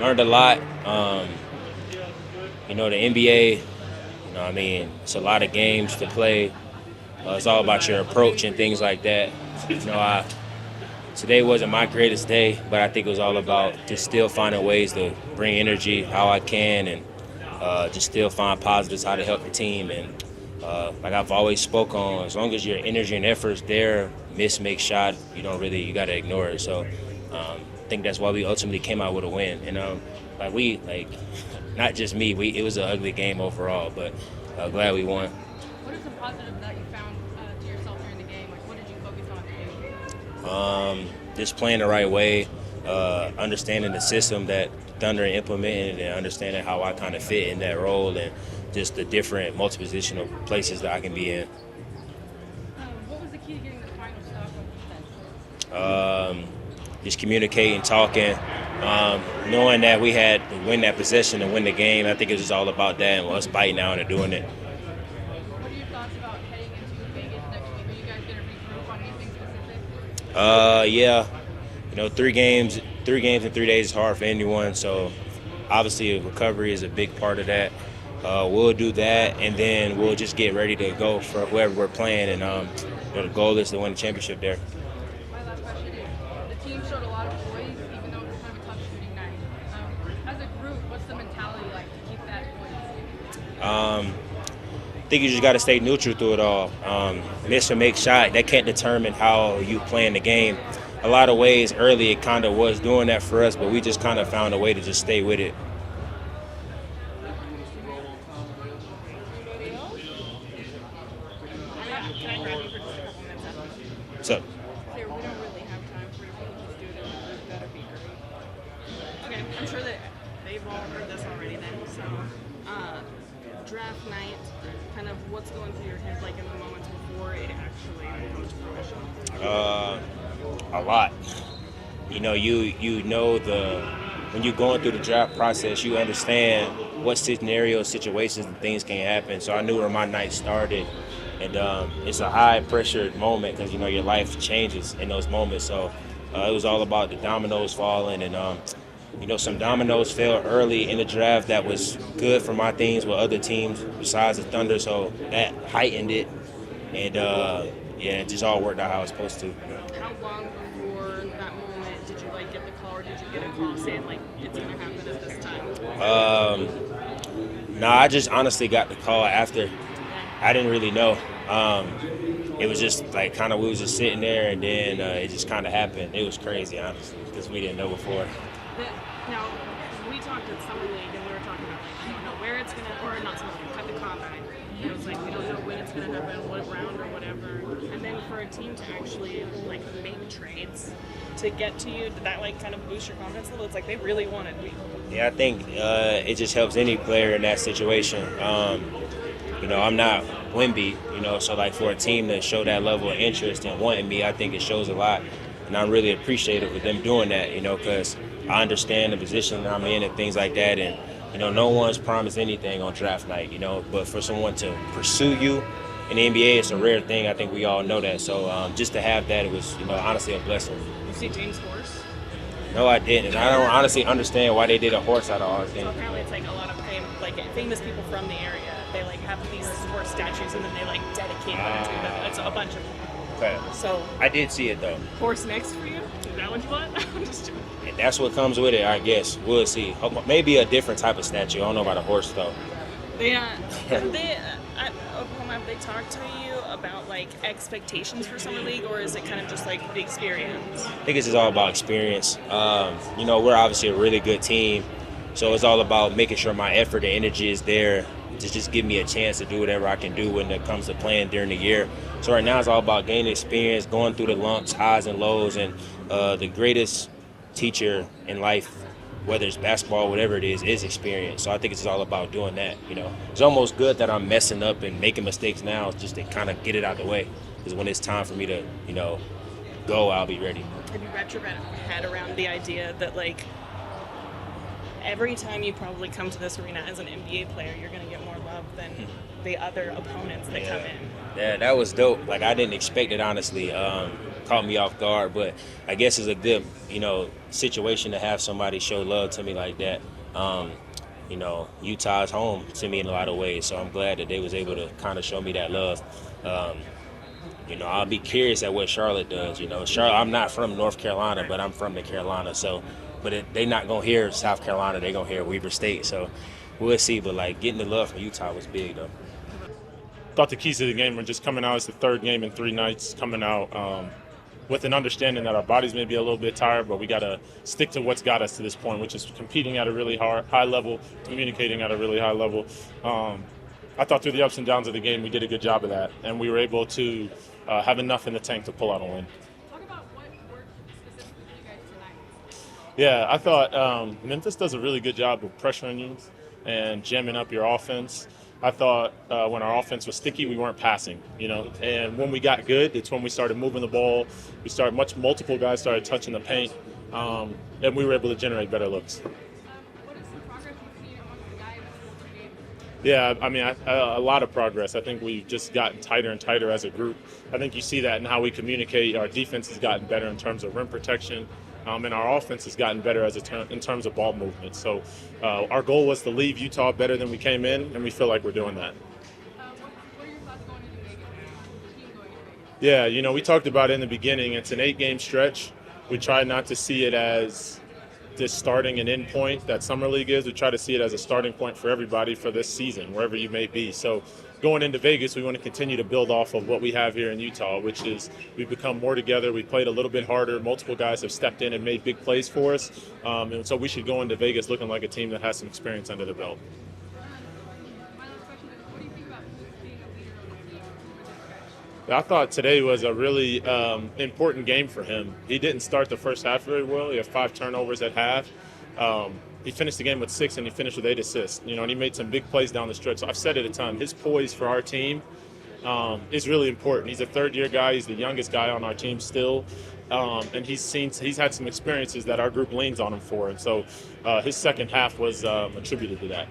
learned a lot. The NBA, it's a lot of games to play. It's all about your approach and things like that. Today wasn't my greatest day, but I think it was all about just still finding ways to bring energy how I can and just still find positives how to help the team. And like I've always spoke on, as long as your energy and effort's there, miss, make shot, you got to ignore it. So I think that's why we ultimately came out with a win. And not just me, it was an ugly game overall, but glad we won. What are some positives that you found to yourself during the game? Like, what did you focus on today? Just playing the right way, understanding the system that Thunder implemented, and understanding how I kind of fit in that role, and just the different multi-positional places that I can be in. What was the key to getting the final stop on defense? Just communicating, talking, knowing that we had to win that possession and win the game. I think it was just all about that and us biting out and doing it. What are your thoughts about heading into Vegas next week? Are you guys going to regroup on anything specific? Yeah. 3 games in 3 days is hard for anyone. So obviously recovery is a big part of that. We'll do that, and then we'll just get ready to go for whoever we're playing. And the goal is to win the championship there. My last question is, the team showed a lot of poise, even though it was kind of a tough shooting night. As a group, what's the mentality like to keep that poise? I think you just got to stay neutral through it all. Miss or make shot, that can't determine how you play in the game. A lot of ways early it kind of was doing that for us, but we just kind of found a way to just stay with it. Can I grab you for just a couple minutes after this? What's up? Here, we don't really have time for you to just do it. We've got to be hurry. Okay, I'm sure that they've all heard this already then. So, draft night, kind of what's going through your head like in the moments before it actually comes to fruition? A lot. When you're going through the draft process, you understand what scenarios, situations, and things can happen. So I knew where my night started, and it's a high pressure moment because your life changes in those moments. So it was all about the dominoes falling, and some dominoes fell early in the draft that was good for my teams with other teams besides the Thunder. So that heightened it, and it just all worked out how it was supposed to. How long before that moment did you get the call, or did you get a call saying it's gonna happen at this time? I just honestly got the call after. I didn't really know. It was just we was just sitting there, and then it just kind of happened. It was crazy, honestly, because we didn't know before. Now, we talked at Summer League, and we were talking about we don't know where it's gonna, or not Summer League, at the combine. It was we don't know when it's gonna happen, what round or whatever. And then for a team to actually make trades to get to you, did that kind of boost your confidence a little? It's they really wanted me. Yeah, I think it just helps any player in that situation. I'm not Wemby, so for a team to show that level of interest and wanting me, I think it shows a lot. And I'm really appreciative of them doing that, because I understand the position that I'm in and things like that. And, no one's promised anything on draft night, but for someone to pursue you in the NBA, it's a rare thing. I think we all know that. So just to have that, it was, honestly a blessing. You see James Horse? No, I didn't. And I don't honestly understand why they did a horse out of all things. So apparently it's a lot of famous people from the area. They have these horse statues, and then they dedicate them to them. It's a bunch of them. Okay. So I did see it though. Horse next for you? Is that what you want? I'm just joking. And that's what comes with it, I guess. We'll see. Maybe a different type of statue. I don't know about a horse though. Have they talked to you about expectations for Summer League, or is it kind of just the experience? I think it's just all about experience. We're obviously a really good team, so it's all about making sure my effort and energy is there to just give me a chance to do whatever I can do when it comes to playing during the year. So right now it's all about gaining experience, going through the lumps, highs and lows, and the greatest teacher in life, whether it's basketball, whatever it is experience. So I think it's all about doing that. It's almost good that I'm messing up and making mistakes now just to kind of get it out the way. Because when it's time for me to, go, I'll be ready. Have you wrapped your head around the idea that every time you probably come to this arena as an NBA player, you're going to get more love than the other opponents that come in? Yeah, that was dope. I didn't expect it, honestly. caught me off guard. But I guess it's a good, situation to have somebody show love to me like that. Utah's home to me in a lot of ways, so I'm glad that they was able to kind of show me that love. I'll be curious at what Charlotte does. Charlotte, I'm not from North Carolina, but I'm from the Carolina, so they not gonna hear South Carolina, they gonna hear Weber State. So we'll see. But getting the love from Utah was big though. Thought the keys to the game were just coming out. It's the third game in 3 nights, coming out with an understanding that our bodies may be a little bit tired, but we got to stick to what's got us to this point, which is competing at a really high level, communicating at a really high level. I thought through the ups and downs of the game, we did a good job of that, and we were able to have enough in the tank to pull out a win. Talk about what worked specifically for you guys tonight. Yeah, I thought Memphis does a really good job of pressuring you and jamming up your offense. I thought when our offense was sticky, we weren't passing, and when we got good, it's when we started moving the ball. Multiple guys started touching the paint, and we were able to generate better looks. What is the progress you've seen among the guys in the game? Yeah, I mean, a lot of progress. I think we've just gotten tighter and tighter as a group. I think you see that in how we communicate. Our defense has gotten better in terms of rim protection. And our offense has gotten better in terms of ball movement. So our goal was to leave Utah better than we came in, and we feel like we're doing that. What are your thoughts going into Vegas? The team going into Vegas? Yeah, we talked about it in the beginning. It's an 8-game stretch. We try not to see it as this starting and end point that Summer League is. We try to see it as a starting point for everybody for this season, wherever you may be. So going into Vegas, we want to continue to build off of what we have here in Utah, which is we've become more together. We played a little bit harder. Multiple guys have stepped in and made big plays for us. And so we should go into Vegas looking like a team that has some experience under the belt. My last question is, what do you think about Luke being a leader on the team over this stretch? I thought today was a really important game for him. He didn't start the first half very well. He had 5 turnovers at half. He finished the game with 6, and he finished with 8 assists. And he made some big plays down the stretch. So I've said it a ton. His poise for our team is really important. He's a third-year guy. He's the youngest guy on our team still, and he's had some experiences that our group leans on him for. And so his second half was attributed to that.